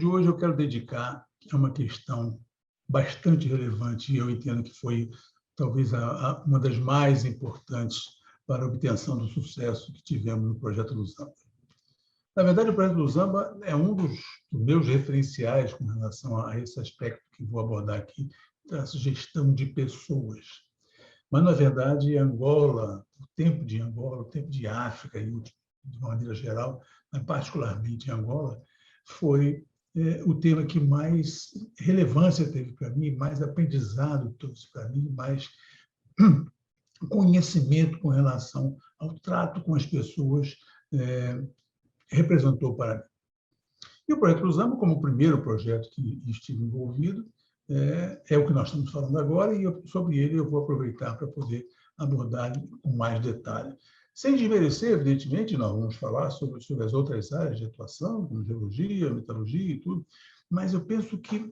de hoje eu quero dedicar a uma questão bastante relevante, e eu entendo que foi talvez uma das mais importantes para a obtenção do sucesso que tivemos no Projeto Luzamba. Na verdade, o Projeto Luzamba é um dos meus referenciais com relação a esse aspecto que vou abordar aqui, da gestão de pessoas. Mas, na verdade, Angola, o tempo de Angola, o tempo de África, e de uma maneira geral, mas particularmente Angola, foi o tema que mais relevância teve para mim, mais aprendizado trouxe para mim, mais conhecimento com relação ao trato com as pessoas representou para mim. E o Projeto Luzamba, como o primeiro projeto que estive envolvido, é o que nós estamos falando agora, e sobre ele eu vou aproveitar para poder abordar com mais detalhe. Sem desmerecer, evidentemente, nós vamos falar sobre as outras áreas de atuação, como geologia, metalurgia e tudo, mas eu penso que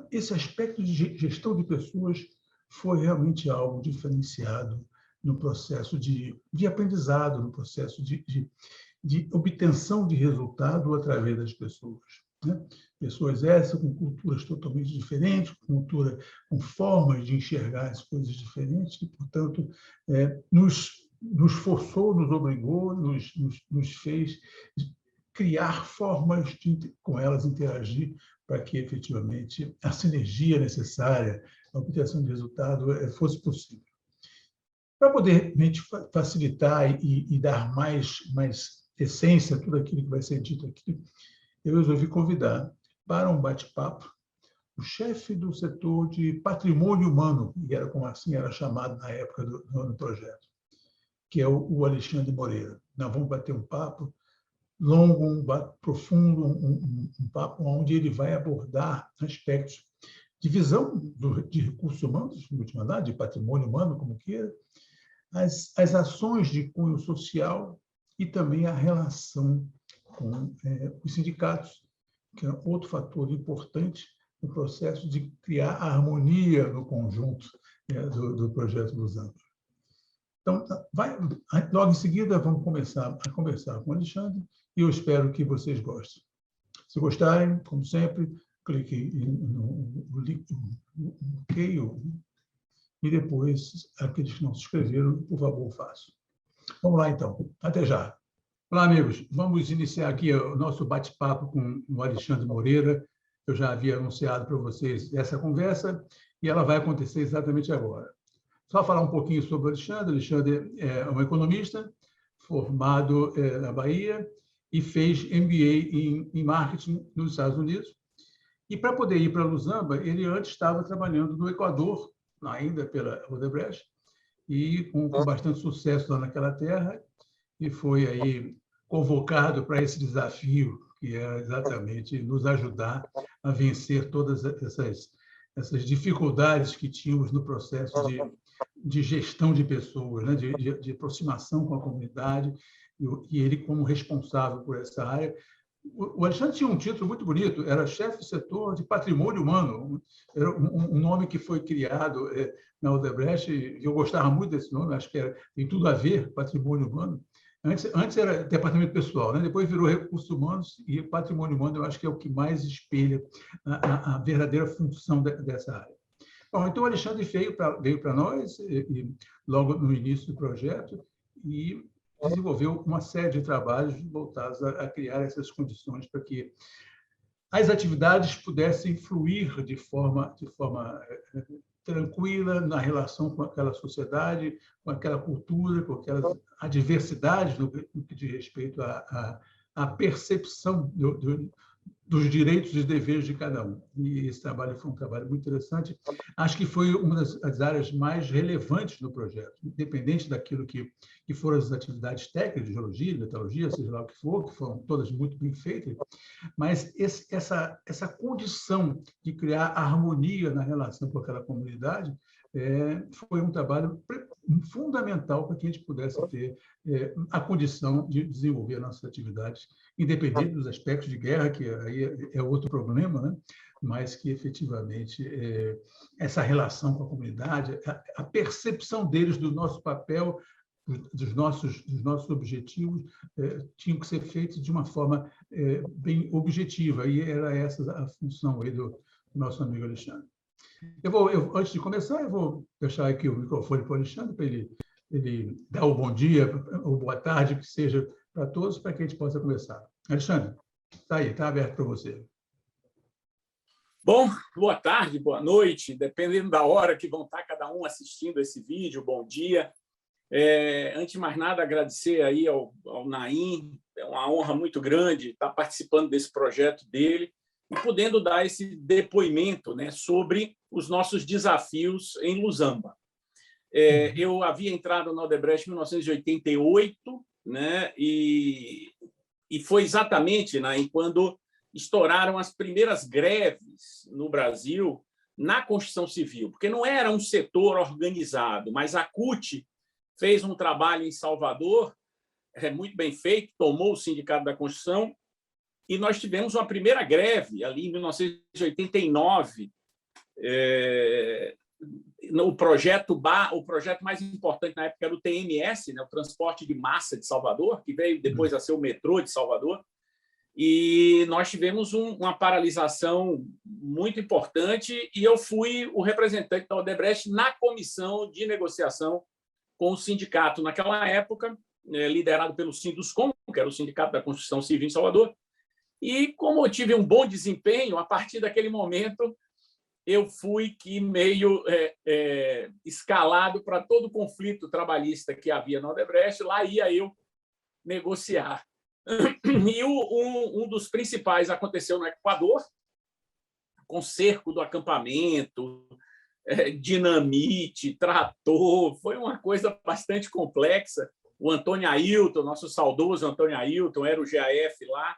esse aspecto de gestão de pessoas foi realmente algo diferenciado no processo de aprendizado, no processo de obtenção de resultado através das pessoas. Né? Pessoas essas com culturas totalmente diferentes, com formas de enxergar as coisas diferentes, e, portanto, nos forçou, nos obrigou, nos fez criar formas de, com elas, interagir para que, efetivamente, a sinergia necessária, a obtenção de resultado fosse possível. Para poder facilitar e dar mais essência a tudo aquilo que vai ser dito aqui, eu resolvi convidar para um bate-papo o chefe do setor de patrimônio humano, e era como assim era chamado na época do projeto, que é o Alexandre Moreira. Nós vamos bater um papo longo, um papo profundo, um papo onde ele vai abordar aspectos de visão de recursos humanos, em última análise, de patrimônio humano, como queira, as ações de cunho social e também a relação com os sindicatos, que é outro fator importante no processo de criar a harmonia no conjunto do Projeto Luzamba. Então, logo em seguida, vamos começar a conversar com o Alexandre e eu espero que vocês gostem. Se gostarem, como sempre, cliquem no link no OK, e depois, aqueles que não se inscreveram, por favor, façam. Vamos lá, então. Até já. Olá, amigos. Vamos iniciar aqui o nosso bate-papo com o Alexandre Moreira. Eu já havia anunciado para vocês essa conversa e ela vai acontecer exatamente agora. Só falar um pouquinho sobre o Alexandre. O Alexandre é um economista formado na Bahia e fez MBA em marketing nos Estados Unidos. E para poder ir para Luzamba, ele antes estava trabalhando no Equador, ainda pela Odebrecht, e com bastante sucesso lá naquela terra, e foi aí convocado para esse desafio, que é exatamente nos ajudar a vencer todas essas dificuldades que tínhamos no processo de gestão de pessoas, né? de aproximação com a comunidade, e ele como responsável por essa área. O Alexandre tinha um título muito bonito, era chefe do setor de patrimônio humano, era um nome que foi criado na Odebrecht, e eu gostava muito desse nome, acho que tem tudo a ver, patrimônio humano. Antes era departamento pessoal, né? Depois virou recursos humanos, e patrimônio humano eu acho que é o que mais espelha a verdadeira função dessa área. Bom, então o Alexandre veio para nós, logo no início do projeto, e desenvolveu uma série de trabalhos voltados a criar essas condições para que as atividades pudessem fluir de forma tranquila na relação com aquela sociedade, com aquela cultura, com aquelas adversidades no que diz respeito à percepção dos direitos e deveres de cada um. E esse trabalho foi um trabalho muito interessante. Acho que foi uma das áreas mais relevantes do projeto, independente daquilo que foram as atividades técnicas de geologia, de metalurgia, seja lá o que for, que foram todas muito bem feitas, mas essa condição de criar harmonia na relação com aquela comunidade foi um trabalho fundamental para que a gente pudesse ter a condição de desenvolver nossas atividades, independente dos aspectos de guerra, que aí é outro problema, né? Mas que, efetivamente, essa relação com a comunidade, a percepção deles do nosso papel dos nossos objetivos tinham que ser feitos de uma forma bem objetiva, e era essa a função aí do nosso amigo Alexandre. Antes de começar, eu vou deixar aqui o microfone para o Alexandre, para ele dar o bom dia, ou boa tarde, que seja para todos, para que a gente possa começar. Alexandre, está aí, está aberto para você. Bom, boa tarde, boa noite, dependendo da hora que vão estar cada um assistindo esse vídeo, bom dia. Antes de mais nada, agradecer aí ao Naim, é uma honra muito grande estar participando desse projeto dele e podendo dar esse depoimento, né, sobre os nossos desafios em Lusamba. Eu havia entrado na Odebrecht em 1988, né, e foi exatamente, Naim, quando estouraram as primeiras greves no Brasil na construção civil, porque não era um setor organizado, mas a CUT fez um trabalho em Salvador, muito bem feito, tomou o Sindicato da Construção, e nós tivemos uma primeira greve ali em 1989. O projeto mais importante na época era o TMS, né, o Transporte de Massa de Salvador, que veio depois a ser o metrô de Salvador. E nós tivemos uma paralisação muito importante e eu fui o representante da Odebrecht na comissão de negociação com o sindicato, naquela época, liderado pelo Sinduscom, que era o Sindicato da Construção Civil em Salvador. E, como eu tive um bom desempenho, a partir daquele momento, eu fui meio escalado para todo o conflito trabalhista que havia na Odebrecht, lá ia eu negociar. E um dos principais aconteceu no Equador, com cerco do acampamento, dinamite, trator, foi uma coisa bastante complexa. O Antônio Ailton, nosso saudoso Antônio Ailton, era o GAF lá,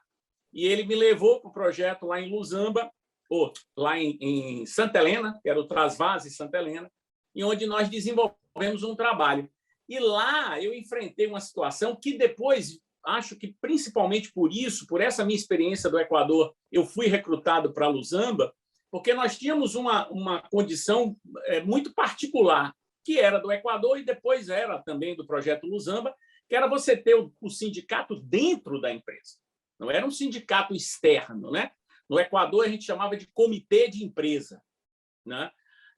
e ele me levou para o projeto lá em Lusamba, ou lá em Santa Helena, que era o Trasvase Santa Helena, e onde nós desenvolvemos um trabalho. E lá eu enfrentei uma situação que depois, acho que principalmente por isso, por essa minha experiência do Equador, eu fui recrutado para Lusamba, porque nós tínhamos uma condição muito particular, que era do Equador e depois era também do projeto Lusamba, que era você ter o sindicato dentro da empresa. Não era um sindicato externo, né? No Equador, a gente chamava de comitê de empresa, né?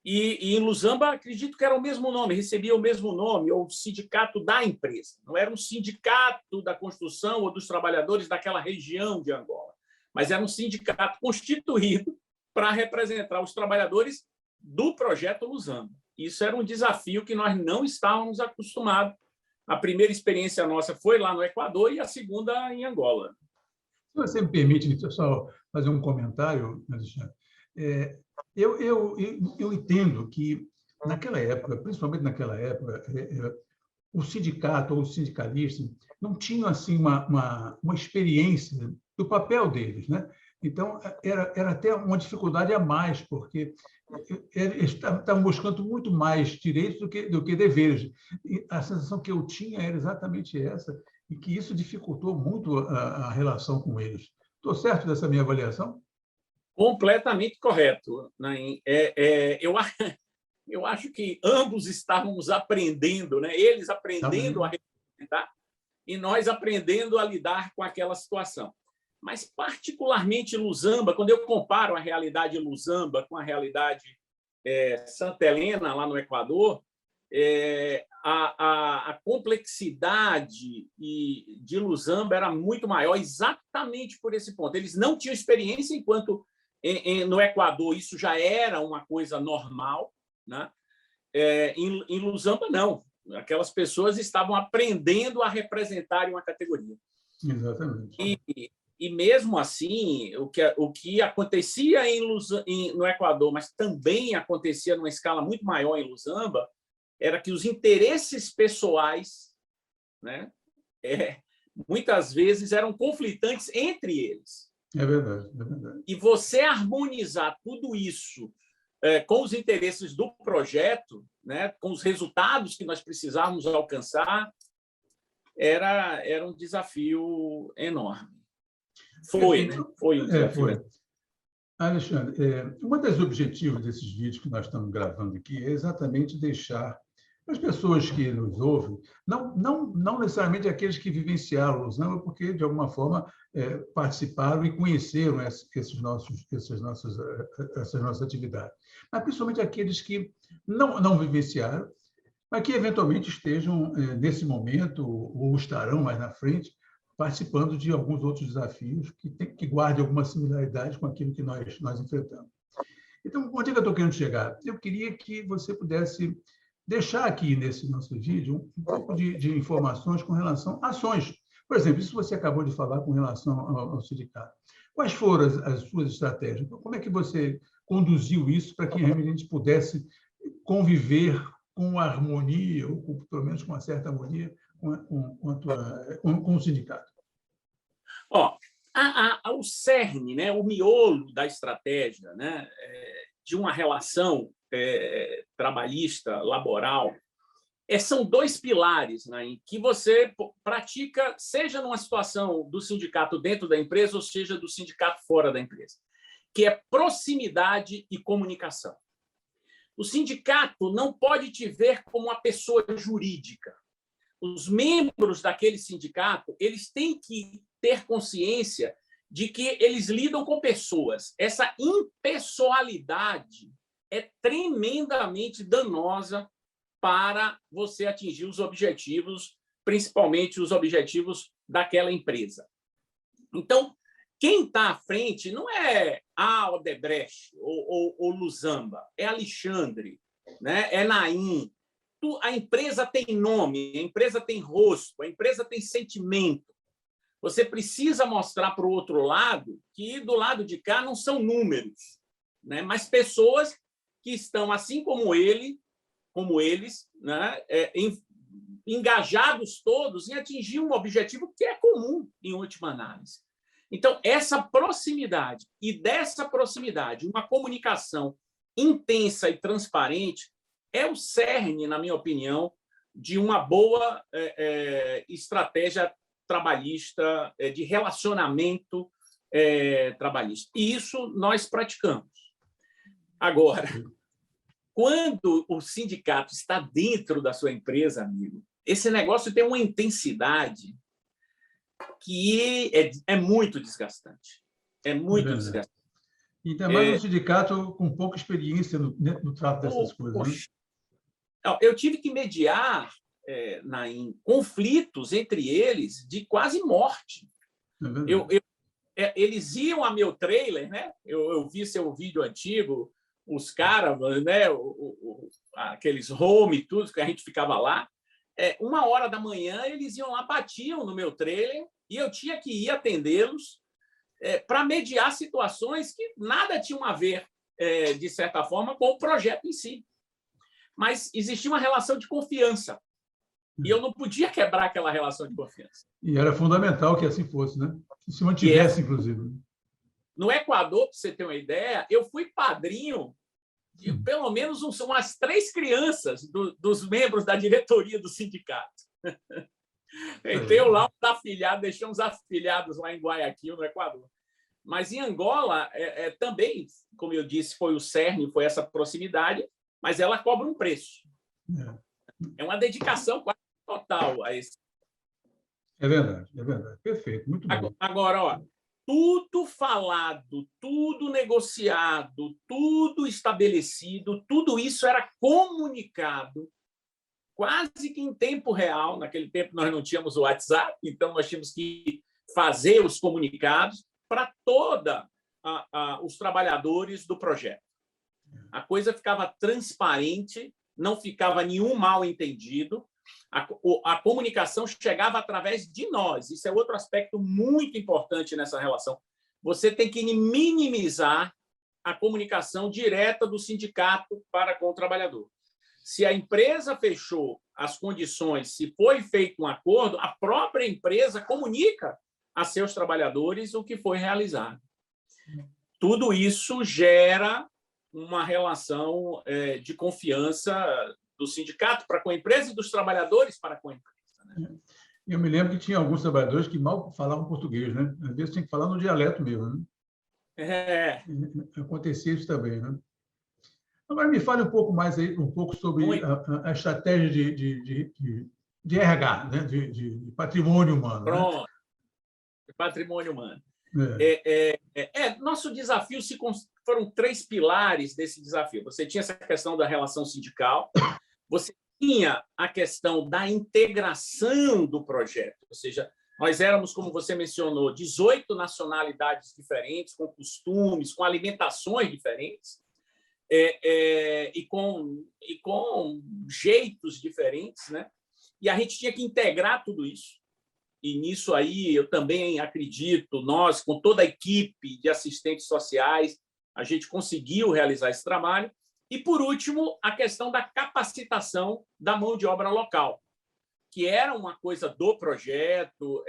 E em Lusamba, acredito que era o mesmo nome, recebia o mesmo nome, ou sindicato da empresa. Não era um sindicato da construção ou dos trabalhadores daquela região de Angola, mas era um sindicato constituído para representar os trabalhadores do projeto Lusamba. Isso era um desafio que nós não estávamos acostumados. A primeira experiência nossa foi lá no Equador e a segunda em Angola. Se você me permite só fazer um comentário, Alexandre, eu entendo que, naquela época, principalmente naquela época, o sindicato ou o sindicalista não tinham assim, uma experiência do papel deles, né? Então, era até uma dificuldade a mais, porque eles estavam buscando muito mais direitos do que deveres. E a sensação que eu tinha era exatamente essa, e que isso dificultou muito a relação com eles. Estou certo dessa minha avaliação? Completamente correto, Naim. Eu acho que ambos estávamos aprendendo, né? Eles aprendendo a representar e nós aprendendo a lidar com aquela situação. Mas, particularmente Lusamba, quando eu comparo a realidade Lusamba com a realidade Santa Helena, lá no Equador, a complexidade de Lusamba era muito maior, exatamente por esse ponto. Eles não tinham experiência, enquanto no Equador isso já era uma coisa normal, né? Em Lusamba, não. Aquelas pessoas estavam aprendendo a representar uma categoria. Exatamente. E mesmo assim, o que acontecia no Equador, mas também acontecia numa escala muito maior em Lusamba, era que os interesses pessoais, né, muitas vezes eram conflitantes entre eles. É verdade, é verdade. E você harmonizar tudo isso com os interesses do projeto, né, com os resultados que nós precisávamos alcançar, era um desafio enorme. Foi, né? Foi um desafio. Foi. Alexandre, um dos objetivos desses vídeos que nós estamos gravando aqui é exatamente deixar As pessoas que nos ouvem, não necessariamente aqueles que vivenciaram Los Angeles, porque, de alguma forma, participaram e conheceram essas nossas atividades, mas principalmente aqueles que não vivenciaram, mas que, eventualmente, estejam, nesse momento, ou estarão mais na frente, participando de alguns outros desafios que guardem alguma similaridade com aquilo que nós enfrentamos. Então, onde é que eu estou querendo chegar? Eu queria que você pudesse deixar aqui nesse nosso vídeo um pouco de informações com relação a ações. Por exemplo, isso você acabou de falar com relação ao sindicato. Quais foram as suas estratégias? Como é que você conduziu isso para que realmente a gente pudesse conviver com harmonia, ou pelo menos com uma certa harmonia, com o sindicato? O cerne, né, o miolo da estratégia, né, de uma relação trabalhista, laboral, são dois pilares, né, em que você pratica, seja numa situação do sindicato dentro da empresa, ou seja, do sindicato fora da empresa, que é proximidade e comunicação. O sindicato não pode te ver como uma pessoa jurídica. Os membros daquele sindicato, eles têm que ter consciência de que eles lidam com pessoas. Essa impessoalidade é tremendamente danosa para você atingir os objetivos, principalmente os objetivos daquela empresa. Então, quem está à frente não é a Odebrecht ou Luzamba, é Alexandre, né? É Naim. A empresa tem nome, a empresa tem rosto, a empresa tem sentimento. Você precisa mostrar para o outro lado que do lado de cá não são números, né? Mas pessoas que estão, assim como eles, né? Engajados todos em atingir um objetivo que é comum, em última análise. Então, essa proximidade, e dessa proximidade, uma comunicação intensa e transparente, é o cerne, na minha opinião, de uma boa estratégia trabalhista, de relacionamento trabalhista. E isso nós praticamos. Agora, quando o sindicato está dentro da sua empresa, amigo, esse negócio tem uma intensidade que é muito desgastante. É muito desgastante. Ainda mais um sindicato com pouca experiência no trato dessas coisas. Né? Eu tive que mediar em conflitos entre eles de quase morte. Eles iam a meu trailer, né? Eu vi seu vídeo antigo, os caras, né? Aqueles home e tudo, que a gente ficava lá. 1h da manhã, eles iam lá, batiam no meu trailer, e eu tinha que ir atendê-los para mediar situações que nada tinham a ver, de certa forma, com o projeto em si. Mas existia uma relação de confiança. E eu não podia quebrar aquela relação de confiança. E era fundamental que assim fosse, né? Que se mantivesse, inclusive. No Equador, para você ter uma ideia, eu fui padrinho de pelo menos umas 3 crianças dos membros da diretoria do sindicato. Então, lá uns afilhados, deixei uns afilhados lá em Guayaquil, no Equador. Mas em Angola, também, como eu disse, foi o cerne, foi essa proximidade, mas ela cobra um preço. É uma dedicação quase total a esse. É verdade. Perfeito, muito bem. Agora, tudo falado, tudo negociado, tudo estabelecido, tudo isso era comunicado quase que em tempo real. Naquele tempo nós não tínhamos o WhatsApp, então nós tínhamos que fazer os comunicados para todos os trabalhadores do projeto. A coisa ficava transparente, não ficava nenhum mal-entendido, a comunicação chegava através de nós. Isso é outro aspecto muito importante nessa relação. Você tem que minimizar a comunicação direta do sindicato para com o trabalhador. Se a empresa fechou as condições, se foi feito um acordo, a própria empresa comunica a seus trabalhadores o que foi realizado. Tudo isso gera uma relação de confiança do sindicato para com a empresa e dos trabalhadores para com a empresa. Né? Eu me lembro que tinha alguns trabalhadores que mal falavam português, né? Às vezes tinha que falar no dialeto mesmo, né? Acontecia isso também, né? Agora me fale um pouco mais aí, um pouco sobre a estratégia de RH, né? de patrimônio humano. Pronto, né? patrimônio humano. É. Nosso desafio foram 3 pilares desse desafio. Você tinha essa questão da relação sindical, você tinha a questão da integração do projeto, ou seja, nós éramos, como você mencionou, 18 nacionalidades diferentes, com costumes, com alimentações diferentes, e com jeitos diferentes, né? E a gente tinha que integrar tudo isso. E nisso aí eu também acredito, nós, com toda a equipe de assistentes sociais, a gente conseguiu realizar esse trabalho. E, por último, a questão da capacitação da mão de obra local, que era uma coisa do projeto,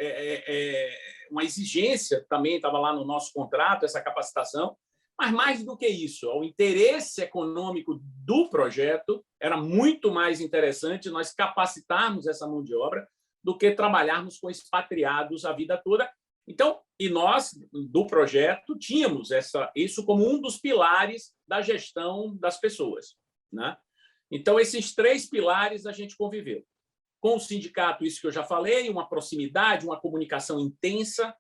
uma exigência também, estava lá no nosso contrato, essa capacitação, mas mais do que isso, o interesse econômico do projeto era muito mais interessante nós capacitarmos essa mão de obra do que trabalharmos com expatriados a vida toda. Então, e nós, do projeto, tínhamos isso como um dos pilares da gestão das pessoas, né? Então, esses 3 pilares a gente conviveu. Com o sindicato, isso que eu já falei, uma proximidade, uma comunicação intensa,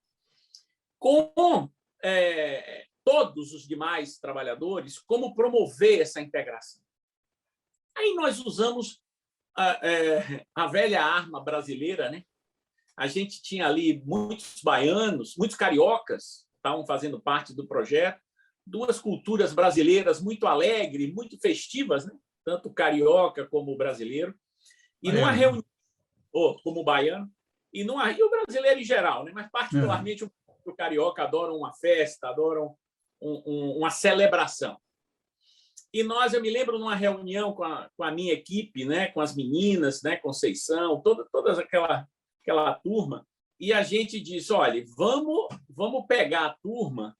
com todos os demais trabalhadores, como promover essa integração. Aí nós usamos a velha arma brasileira, né? A gente tinha ali muitos baianos, muitos cariocas estavam fazendo parte do projeto, 2 culturas brasileiras muito alegres, muito festivas, né? Tanto o carioca como o brasileiro. E numa reunião, como o baiano, e o brasileiro em geral, né? Mas particularmente o carioca adoram uma festa, adoram uma celebração. E eu me lembro numa reunião com a minha equipe, né, com as meninas, né, Conceição, toda aquela turma, e a gente disse, olha, vamos pegar a turma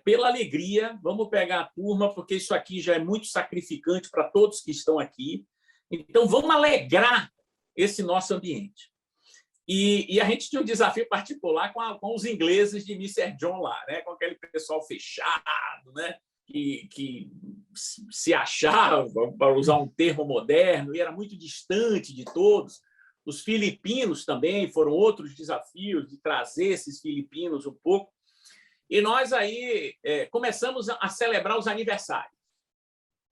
pela alegria, vamos pegar a turma, porque isso aqui já é muito sacrificante para todos que estão aqui, então vamos alegrar esse nosso ambiente. E a gente tinha um desafio particular com os ingleses de Mr. John lá, né, com aquele pessoal fechado, né, que se achava, para usar um termo moderno, e era muito distante de todos. Os filipinos também foram outros desafios de trazer esses filipinos um pouco. E nós aí começamos a celebrar os aniversários.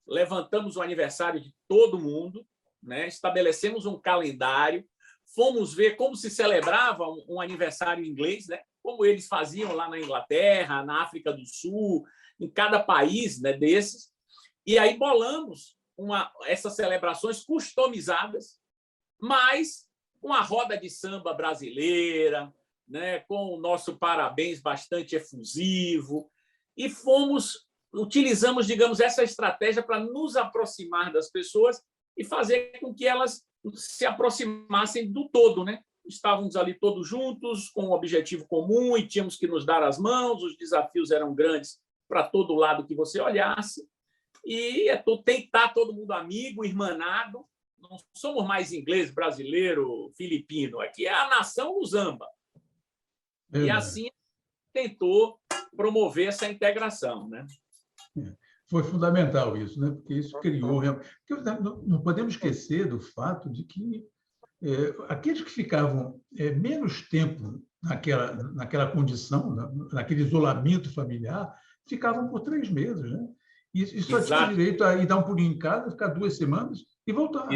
Levantamos o aniversário de todo mundo, né? Estabelecemos um calendário, fomos ver como se celebrava um aniversário inglês, né? Como eles faziam lá na Inglaterra, na África do Sul, em cada país, né, desses, e aí bolamos essas celebrações customizadas, mas com a roda de samba brasileira, né, com o nosso parabéns bastante efusivo, e utilizamos, digamos, essa estratégia para nos aproximar das pessoas e fazer com que elas se aproximassem do todo, né? Estávamos ali todos juntos, com um objetivo comum, e tínhamos que nos dar as mãos, os desafios eram grandes para todo lado que você olhasse, e tem que estar todo mundo amigo, irmanado. Não somos mais inglês, brasileiro, filipino, aqui é a nação Lusamba. E assim tentou promover essa integração, né? Foi fundamental isso, né? Porque isso criou... Porque não podemos esquecer do fato de que aqueles que ficavam menos tempo naquela condição, naquele isolamento familiar, ficavam por 3 meses, né? E só tinha direito a ir dar um pulinho em casa, ficar 2 semanas e voltar.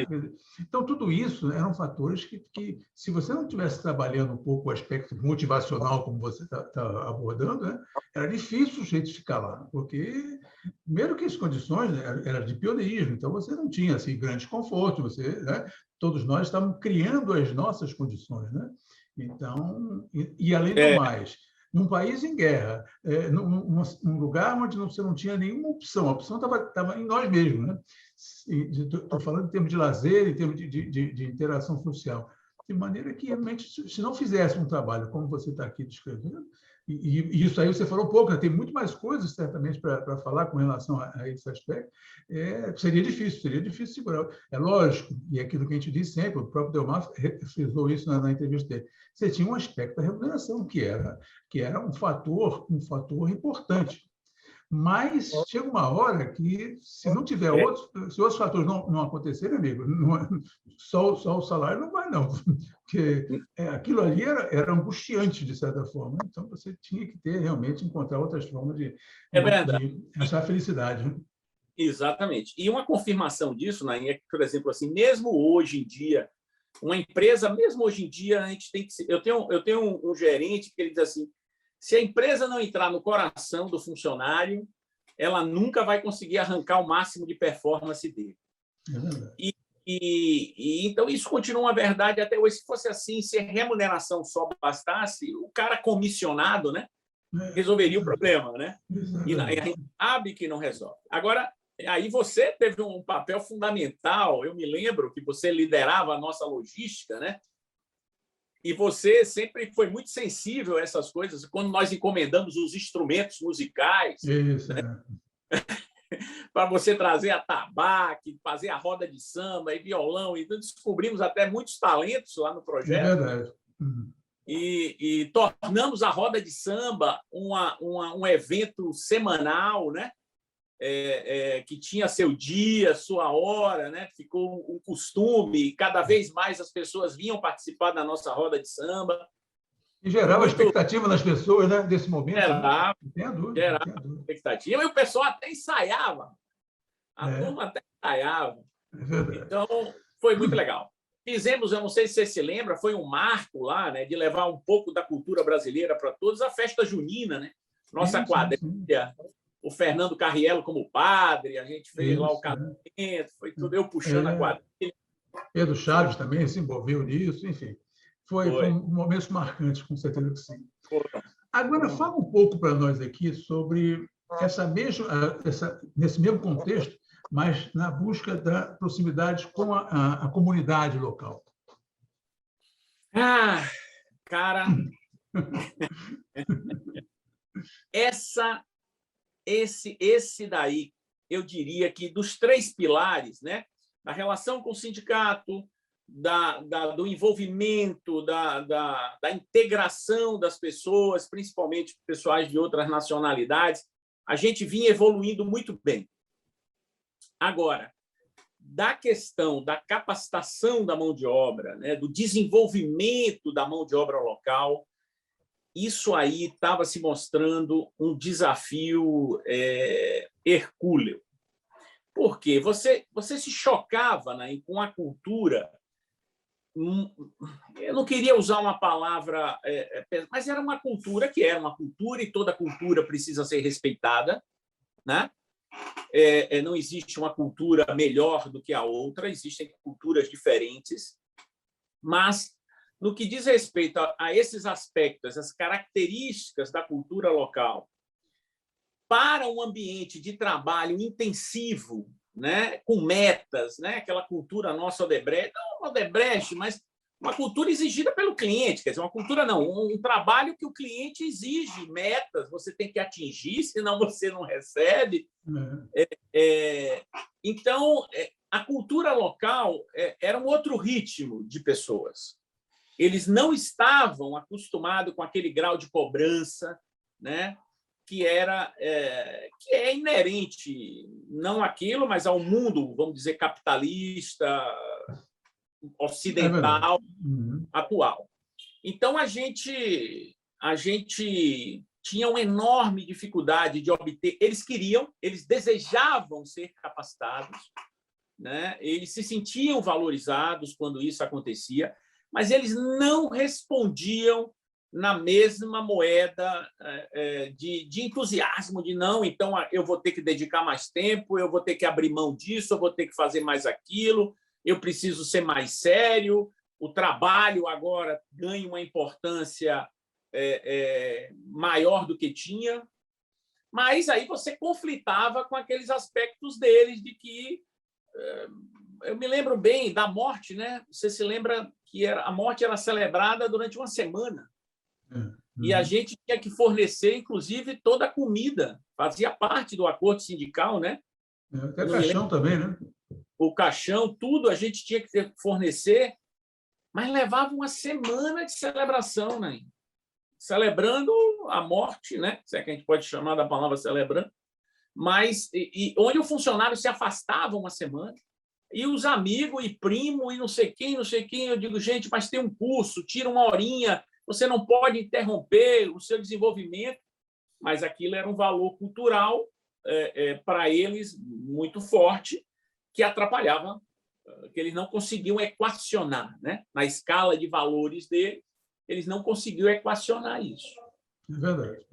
Então, tudo isso eram fatores que se você não estivesse trabalhando um pouco o aspecto motivacional, como você está abordando, né, era difícil o jeito de ficar lá, porque, primeiro que as condições eram de pioneirismo, então você não tinha assim, grande conforto, né, todos nós estávamos criando as nossas condições. Né? Então, e além do mais, num país em guerra, num lugar onde você não tinha nenhuma opção, a opção estava em nós mesmos. Né? Estou falando em termos de lazer, em termos de interação social. De maneira que, realmente, se não fizesse um trabalho como você está aqui descrevendo, e isso aí você falou pouco, né? Tem muito mais coisas, certamente, para falar com relação a esse aspecto, seria difícil segurar. É lógico, e é aquilo que a gente diz sempre, o próprio Delmar frisou isso na entrevista dele, você tinha um aspecto da remuneração, que era um fator importante. Mas chega uma hora que, se não tiver se outros fatores não acontecerem, amigo, só o salário não vai, não. Porque aquilo ali era angustiante, de certa forma. Então, você tinha que realmente encontrar outras formas de achar felicidade. Né? Exatamente. E uma confirmação disso, Nain, é que, por exemplo, assim, mesmo hoje em dia, uma empresa, mesmo hoje em dia, a gente tem que... Eu tenho um gerente que ele diz assim, se a empresa não entrar no coração do funcionário, ela nunca vai conseguir arrancar o máximo de performance dele. Então, isso continua uma verdade até hoje. Se fosse assim, se a remuneração só bastasse, o cara comissionado, né, resolveria o problema. Né? E a gente sabe que não resolve. Agora, aí você teve um papel fundamental. Eu me lembro que você liderava a nossa logística, né? E você sempre foi muito sensível a essas coisas. Quando nós encomendamos os instrumentos musicais, né? Para você trazer atabaque, fazer a roda de samba e violão, então descobrimos até muitos talentos lá no projeto. É verdade. E tornamos a roda de samba um evento semanal, né? Que tinha seu dia, sua hora, né? Ficou um costume, e cada vez mais as pessoas vinham participar da nossa roda de samba. E gerava expectativa nas pessoas, né? Desse momento. Gerava expectativa. E o pessoal até ensaiava. A turma até ensaiava. Então, foi muito legal. Fizemos, eu não sei se você se lembra, foi um marco lá, né? De levar um pouco da cultura brasileira para todos, a festa junina, né? Nossa quadrilha. O Fernando Carriello como padre, a gente fez lá o casamento, foi tudo eu puxando a quadrilha. Pedro Chaves também se envolveu nisso, enfim. Foi um momento marcante, com certeza que sim. Agora, fala um pouco para nós aqui sobre nesse mesmo contexto, mas na busca da proximidade com a comunidade local. Cara, esse daí, eu diria que dos 3 pilares, né, da relação com o sindicato, do envolvimento, da integração das pessoas, principalmente pessoais de outras nacionalidades, a gente vinha evoluindo muito bem. Agora, da questão da capacitação da mão de obra, né, do desenvolvimento da mão de obra local, isso aí estava se mostrando um desafio hercúleo. Por quê? Você se chocava, né, com a cultura. Eu não queria usar uma palavra, mas era uma cultura que era uma cultura e toda cultura precisa ser respeitada, né? Não existe uma cultura melhor do que a outra, existem culturas diferentes, mas no que diz respeito a esses aspectos, as características da cultura local, para um ambiente de trabalho intensivo, né, com metas, né, aquela cultura nossa Odebrecht, não Odebrecht, mas uma cultura exigida pelo cliente, quer dizer, uma cultura não, um trabalho que o cliente exige metas, você tem que atingir, senão você não recebe. Então, a cultura local era um outro ritmo de pessoas. Eles não estavam acostumados com aquele grau de cobrança, né, que é inerente, não àquilo, mas ao mundo, vamos dizer, capitalista, ocidental, atual. Então, a gente tinha uma enorme dificuldade de obter. Eles desejavam ser capacitados, né? Eles se sentiam valorizados quando isso acontecia, mas eles não respondiam na mesma moeda de entusiasmo, de não, então eu vou ter que dedicar mais tempo, eu vou ter que abrir mão disso, eu vou ter que fazer mais aquilo, eu preciso ser mais sério, o trabalho agora ganha uma importância maior do que tinha, mas aí você conflitava com aqueles aspectos deles de que... Eu me lembro bem da morte, né? Você se lembra que a morte era celebrada durante uma semana. E a gente tinha que fornecer, inclusive, toda a comida. Fazia parte do acordo sindical, né? Até caixão também, né? O caixão, tudo a gente tinha que fornecer, mas levava uma semana de celebração, né? Celebrando a morte, né? Se é que a gente pode chamar da palavra celebrando, mas onde o funcionário se afastava uma semana, e os amigos e primo e não sei quem, eu digo, gente, mas tem um curso, tira uma horinha, você não pode interromper o seu desenvolvimento, mas aquilo era um valor cultural para eles muito forte, que atrapalhava, que eles não conseguiam equacionar, né? Na escala de valores deles, eles não conseguiam equacionar isso. É verdade.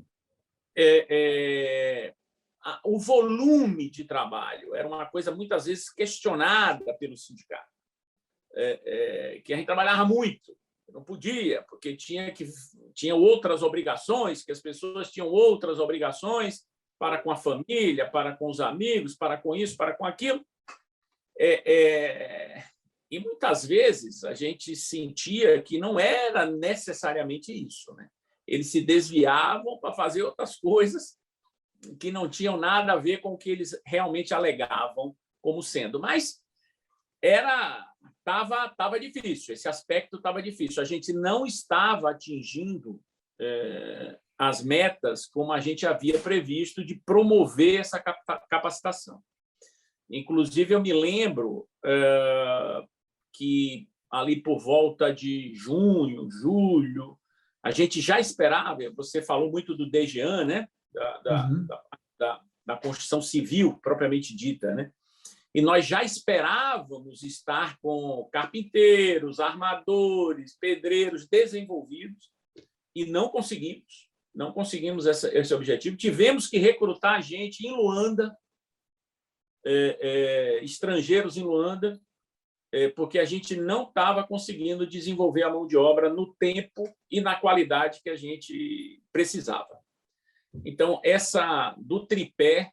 O volume de trabalho era uma coisa muitas vezes questionada pelo sindicato, que a gente trabalhava muito, não podia, porque tinha outras obrigações, que as pessoas tinham outras obrigações para com a família, para com os amigos, para com isso, para com aquilo. E muitas vezes a gente sentia que não era necessariamente isso, né? Eles se desviavam para fazer outras coisas que não tinham nada a ver com o que eles realmente alegavam como sendo. Mas estava difícil, esse aspecto estava difícil. A gente não estava atingindo as metas como a gente havia previsto de promover essa capacitação. Inclusive, eu me lembro que ali por volta de junho, julho, a gente já esperava, você falou muito do DGAN, né? Da construção civil, propriamente dita, né? E nós já esperávamos estar com carpinteiros, armadores, pedreiros desenvolvidos e não conseguimos esse objetivo. Tivemos que recrutar gente em Luanda, estrangeiros em Luanda, porque a gente não estava conseguindo desenvolver a mão de obra no tempo e na qualidade que a gente precisava. Então, essa do tripé,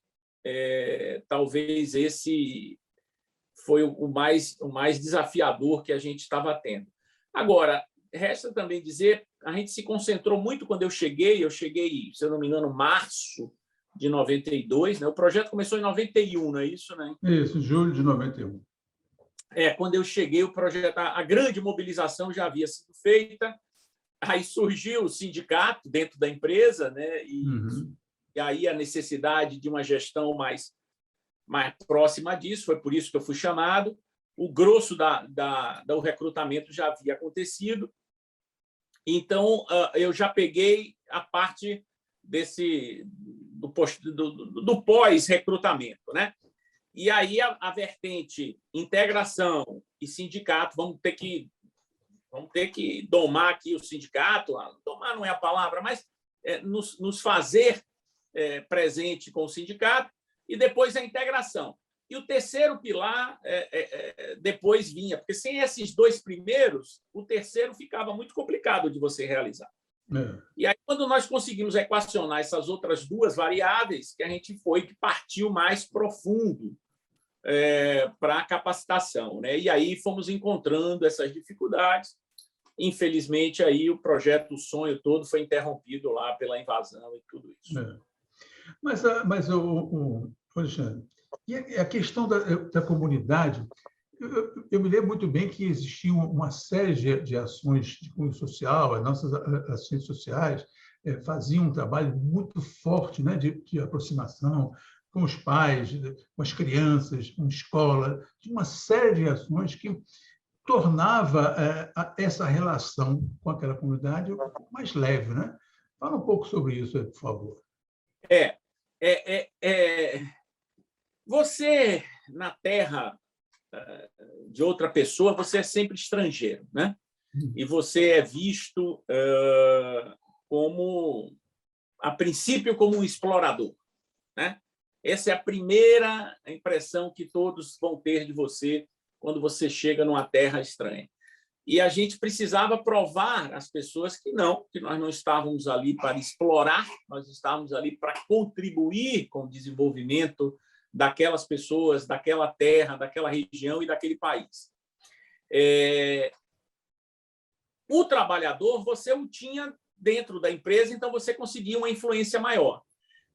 talvez esse foi o mais desafiador que a gente estava tendo. Agora, resta também dizer, a gente se concentrou muito quando eu cheguei, se eu não me engano, março de 92, né? O projeto começou em 91, não é isso, né? Isso, julho de 91. Quando eu cheguei, o projeto, a grande mobilização já havia sido feita, aí surgiu o sindicato dentro da empresa, né? E aí a necessidade de uma gestão mais próxima disso, foi por isso que eu fui chamado. O grosso do recrutamento já havia acontecido, então eu já peguei a parte do pós-recrutamento, né? E aí a vertente integração e sindicato, vamos ter que domar aqui o sindicato, domar não é a palavra, mas nos fazer presente com o sindicato, e depois a integração. E o terceiro pilar depois vinha, porque sem esses dois primeiros, o terceiro ficava muito complicado de você realizar. E aí, quando nós conseguimos equacionar essas outras duas variáveis, que a gente partiu mais profundo para a capacitação, né? E aí fomos encontrando essas dificuldades. Infelizmente, aí o projeto, o sonho todo foi interrompido lá pela invasão e tudo isso. Mas Alexandre, e a questão da comunidade, eu me lembro muito bem que existia uma série de ações de cunho social, as nossas ações sociais faziam um trabalho muito forte, né, de aproximação com os pais, com as crianças, com a escola, de uma série de ações que tornava essa relação com aquela comunidade mais leve, né? Fala um pouco sobre isso, por favor. Você, na terra de outra pessoa, você é sempre estrangeiro, né? E você é visto a princípio, como um explorador, né? Essa é a primeira impressão que todos vão ter de você quando você chega numa terra estranha. E a gente precisava provar às pessoas que nós não estávamos ali para explorar, nós estávamos ali para contribuir com o desenvolvimento daquelas pessoas, daquela terra, daquela região e daquele país. O trabalhador, você o tinha dentro da empresa, então você conseguia uma influência maior.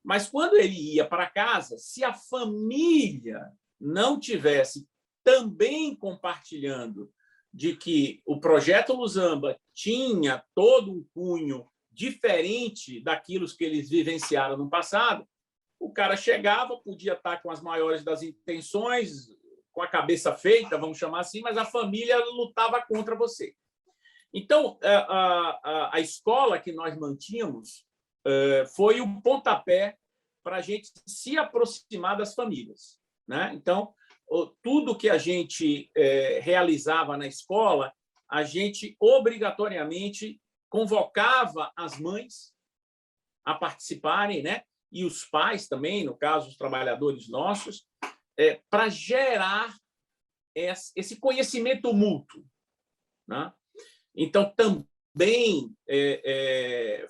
Mas quando ele ia para casa, se a família não tivesse também compartilhando de que o projeto Luzamba tinha todo um cunho diferente daquilo que eles vivenciaram no passado, o cara chegava, podia estar com as maiores das intenções, com a cabeça feita, vamos chamar assim, mas a família lutava contra você. Então, a escola que nós mantínhamos foi o pontapé para a gente se aproximar das famílias, né? Então, tudo que a gente realizava na escola, a gente obrigatoriamente convocava as mães a participarem, né? E os pais também, no caso, os trabalhadores nossos, para gerar esse conhecimento mútuo, né? Então, também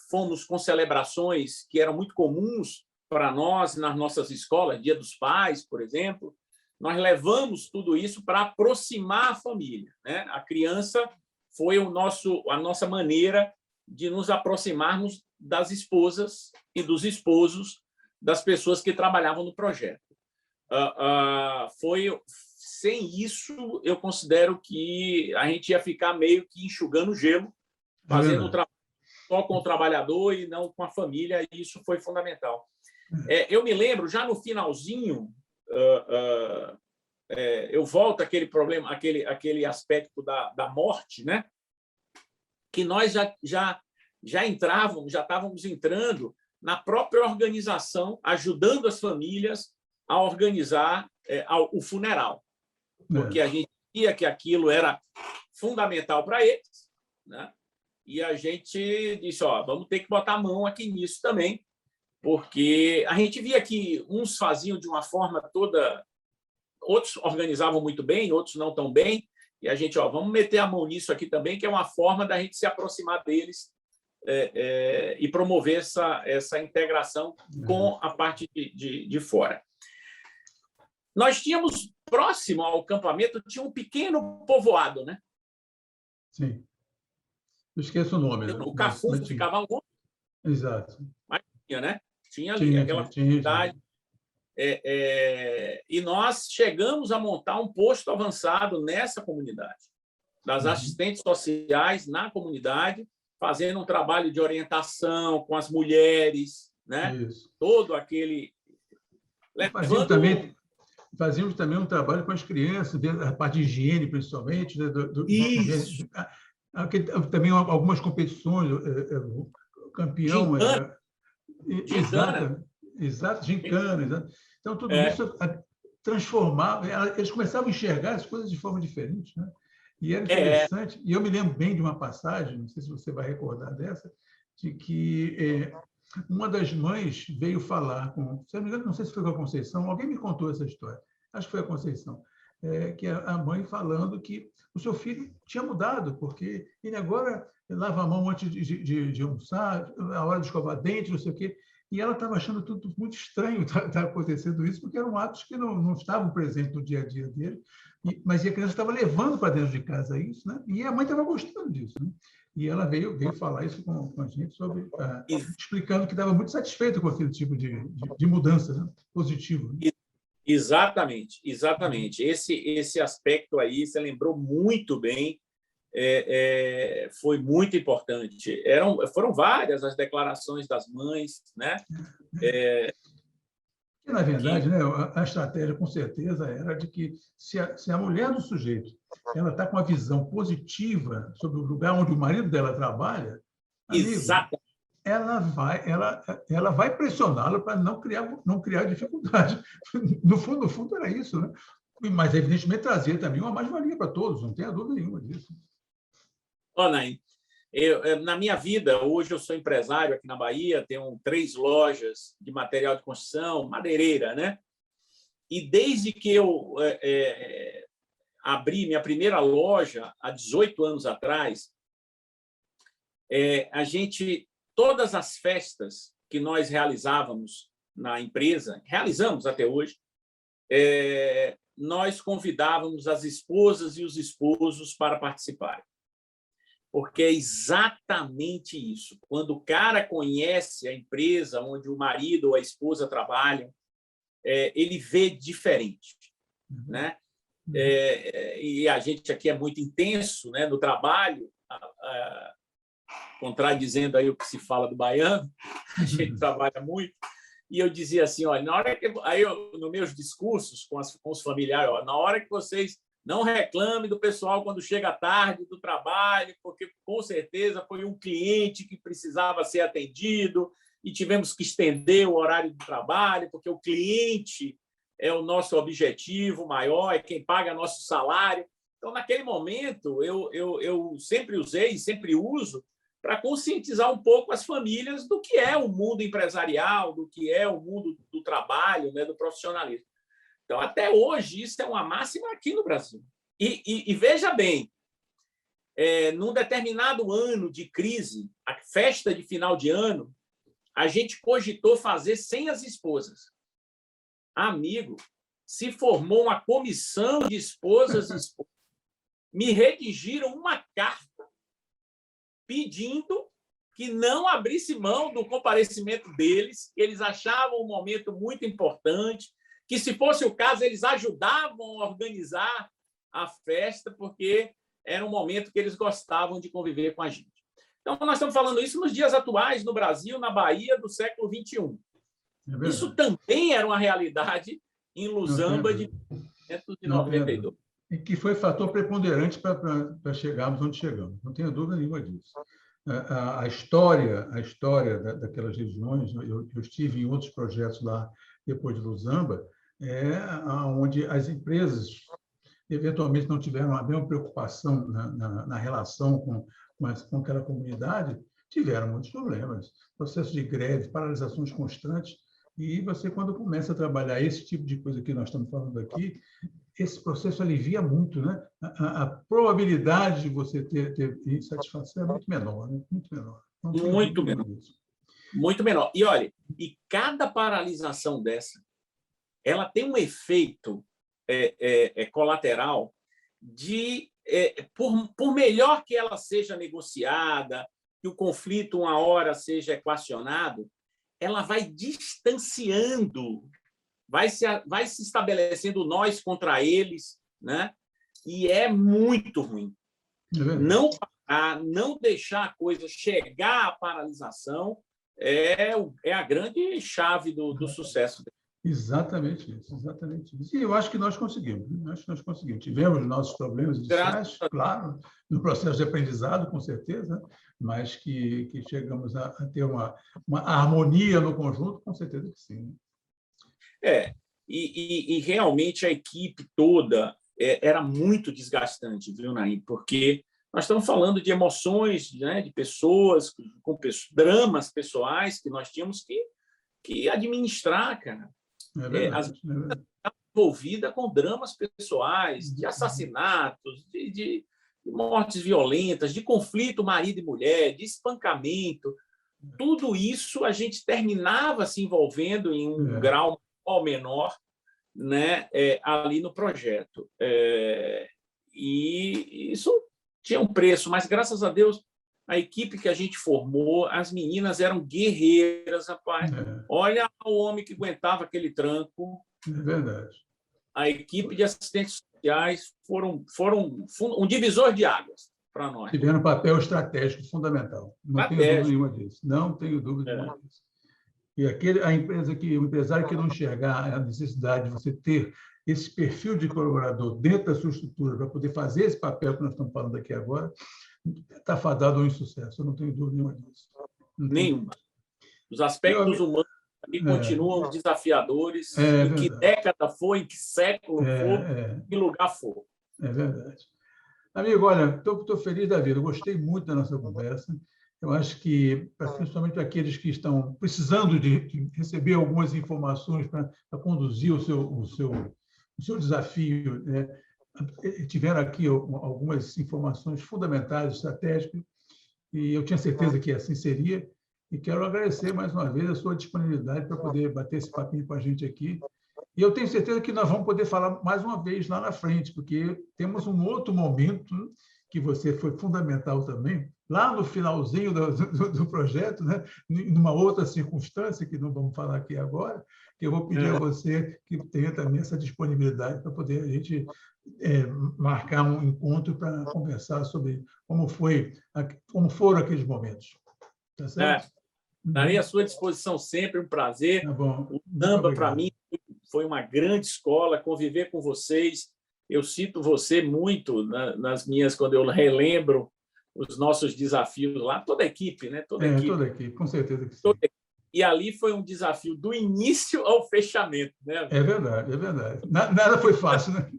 fomos com celebrações que eram muito comuns para nós nas nossas escolas, Dia dos Pais, por exemplo. Nós levamos tudo isso para aproximar a família, né? A criança foi a nossa maneira de nos aproximarmos das esposas e dos esposos das pessoas que trabalhavam no projeto. Sem isso, eu considero que a gente ia ficar meio que enxugando gelo, fazendo o trabalho só com o trabalhador e não com a família, e isso foi fundamental. Eu me lembro, já no finalzinho, eu volto àquele problema, aquele aspecto da morte, né? Que nós já estávamos entrando na própria organização, ajudando as famílias a organizar o funeral, porque a gente via que aquilo era fundamental para eles, né? E a gente disse, vamos ter que botar a mão aqui nisso também, porque a gente via que uns faziam de uma forma toda, outros organizavam muito bem, outros não tão bem, e a gente, vamos meter a mão nisso aqui também, que é uma forma da gente se aproximar deles e promover essa integração com a parte de fora. Nós tínhamos, próximo ao acampamento, tinha um pequeno povoado, né? Sim. Eu esqueço o nome. Né? O Cafufo ficava longe. Exato. Mas tinha, né? Tinha ali aquela comunidade. E nós chegamos a montar um posto avançado nessa comunidade, das assistentes sociais na comunidade, fazendo um trabalho de orientação com as mulheres, né? Isso. Todo aquele... Fazíamos também um trabalho com as crianças, a parte de higiene, principalmente. Né? Isso. Também algumas competições, campeão... Exato, gincana. Exato. Então, tudo isso transformava... Eles começavam a enxergar as coisas de forma diferente, né? E era interessante. E eu me lembro bem de uma passagem, não sei se você vai recordar dessa, de que uma das mães veio falar com... Se eu não me engano, não sei se foi com a Conceição, alguém me contou essa história, acho que foi a Conceição, que a mãe falando que o seu filho tinha mudado, porque ele agora lava a mão antes de almoçar, a hora de escovar dente, não sei o quê. E ela estava achando tudo muito estranho estar acontecendo isso, porque eram atos que não estavam presentes no dia a dia dele, mas a criança estava levando para dentro de casa isso, né? E a mãe estava gostando disso, né? E ela veio falar isso com a gente, explicando que estava muito satisfeita com aquele tipo de mudança, né? Positiva. Né? Exatamente. Esse aspecto aí, você lembrou muito bem, foi muito importante. Foram várias as declarações das mães, né? Na verdade, né, a estratégia, com certeza, era de que se a mulher do sujeito ela está com uma visão positiva sobre o lugar onde o marido dela trabalha, amigo, ela vai pressioná-lo para não criar dificuldade. No fundo, era isso, né? Mas, evidentemente, trazia também uma mais-valia para todos, não tenha dúvida nenhuma disso. Naim, na minha vida, hoje eu sou empresário aqui na Bahia, tenho 3 lojas de material de construção, madeireira, né? E desde que eu abri minha primeira loja, há 18 anos atrás, todas as festas que nós realizávamos na empresa, realizamos até hoje, nós convidávamos as esposas e os esposos para participarem. Porque é exatamente isso. Quando o cara conhece a empresa onde o marido ou a esposa trabalham, ele vê diferente, né? E a gente aqui é muito intenso, né, no trabalho, contradizendo aí o que se fala do baiano, a gente trabalha muito, E eu dizia assim, olha, na hora que nos meus discursos com os familiares, ó, na hora que vocês não reclamem do pessoal quando chega tarde do trabalho, porque com certeza foi um cliente que precisava ser atendido e tivemos que estender o horário do trabalho, porque o cliente é o nosso objetivo maior, é quem paga nosso salário. Então, naquele momento, eu sempre usei e sempre uso para conscientizar um pouco as famílias do que é o mundo empresarial, do que é o mundo do trabalho, né, do profissionalismo. Então, até hoje, isso é uma máxima aqui no Brasil. E veja bem, num determinado ano de crise, a festa de final de ano, a gente cogitou fazer sem as esposas. Amigo, se formou uma comissão de esposas e esposos. Me redigiram uma carta pedindo que não abrisse mão do comparecimento deles, que eles achavam um momento muito importante, que, se fosse o caso, eles ajudavam a organizar a festa, porque era um momento que eles gostavam de conviver com a gente. Então, nós estamos falando isso nos dias atuais, no Brasil, na Bahia do século XXI. Isso também era uma realidade em Lusamba de 1992. E que foi fator preponderante para chegarmos onde chegamos. Não tenho dúvida nenhuma disso. A história daquelas regiões, eu estive em outros projetos lá depois de Lusamba, onde as empresas eventualmente não tiveram a mesma preocupação na relação com aquela comunidade, tiveram muitos problemas, processos de greve, paralisações constantes, e você, quando começa a trabalhar esse tipo de coisa que nós estamos falando aqui, esse processo alivia muito, né? A probabilidade de você ter insatisfação é muito menor, né? Muito menor. Muito menor. Muito menor. E, olha, cada paralisação dessa, ela tem um efeito colateral de, por melhor que ela seja negociada, que o conflito uma hora seja equacionado, ela vai distanciando, vai se estabelecendo nós contra eles, né? E é muito ruim. Não parar, não deixar a coisa chegar à paralisação é a grande chave do sucesso. Exatamente isso, exatamente isso. E eu acho que nós conseguimos. Tivemos nossos problemas iniciais, claro, no processo de aprendizado, com certeza, mas que chegamos a ter uma harmonia no conjunto, com certeza que sim. E realmente a equipe toda era muito desgastante, viu, Naim? Porque nós estamos falando de emoções, né, de pessoas, com dramas pessoais que nós tínhamos que administrar, cara. Às vezes envolvida com dramas pessoais, de assassinatos, de mortes violentas, de conflito marido e mulher, de espancamento. Tudo isso a gente terminava se envolvendo em um grau ou menor, né, ali no projeto. E isso tinha um preço, mas, graças a Deus, a equipe que a gente formou, as meninas eram guerreiras, rapaz. Olha o homem que aguentava aquele tranco. É verdade. A equipe de assistentes sociais foram um divisor de águas para nós. Tiveram um papel estratégico fundamental. Não tenho dúvida nenhuma disso. Não tenho dúvida nenhuma disso. E o empresário que não enxergar a necessidade de você ter esse perfil de colaborador dentro da sua estrutura para poder fazer esse papel que nós estamos falando aqui agora, está fadado ao insucesso. Eu não tenho dúvida nenhuma disso. Nenhuma. Os aspectos humanos ali continuam desafiadores, em que década for, em que século for, em que lugar for. É verdade. Amigo, olha, estou feliz da vida. Eu gostei muito da nossa conversa. Eu acho que, principalmente aqueles que estão precisando de receber algumas informações para conduzir o seu desafio, né? Tiveram aqui algumas informações fundamentais, estratégicas, e eu tinha certeza que assim seria. E quero agradecer mais uma vez a sua disponibilidade para poder bater esse papinho com a gente aqui. E eu tenho certeza que nós vamos poder falar mais uma vez lá na frente, porque temos um outro momento que você foi fundamental também, lá no finalzinho do projeto, né? Numa outra circunstância, que não vamos falar aqui agora, que eu vou pedir a você que tenha também essa disponibilidade para poder a gente marcar um encontro para conversar sobre como foram aqueles momentos. Tá certo? Estarei à sua disposição sempre, um prazer. Tá bom. O Zamba, para mim, foi uma grande escola, conviver com vocês. Eu cito você muito nas minhas, quando eu relembro os nossos desafios lá, toda a equipe, né? Toda a equipe, com certeza que sim. E ali foi um desafio do início ao fechamento, né? É verdade, é verdade. Nada foi fácil, né?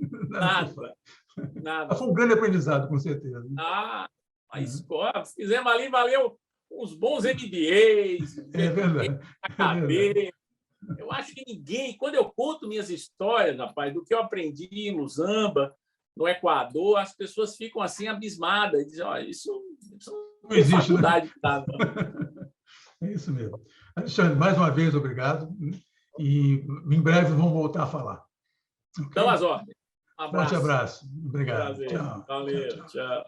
Nada. Foi um grande aprendizado, com certeza. A escola, fizemos ali, valeu uns bons MBAs. É verdade. Eu acho que ninguém, quando eu conto minhas histórias, rapaz, do que eu aprendi em Luzamba, no Equador, as pessoas ficam assim abismadas e dizem: olha, isso não existe, faculdade, né? Tá, é isso mesmo. Alexandre, mais uma vez, obrigado. E em breve vamos voltar a falar. Okay? Dão as ordens. Um forte abraço. Obrigado. Prazer. Tchau. Valeu. Tchau.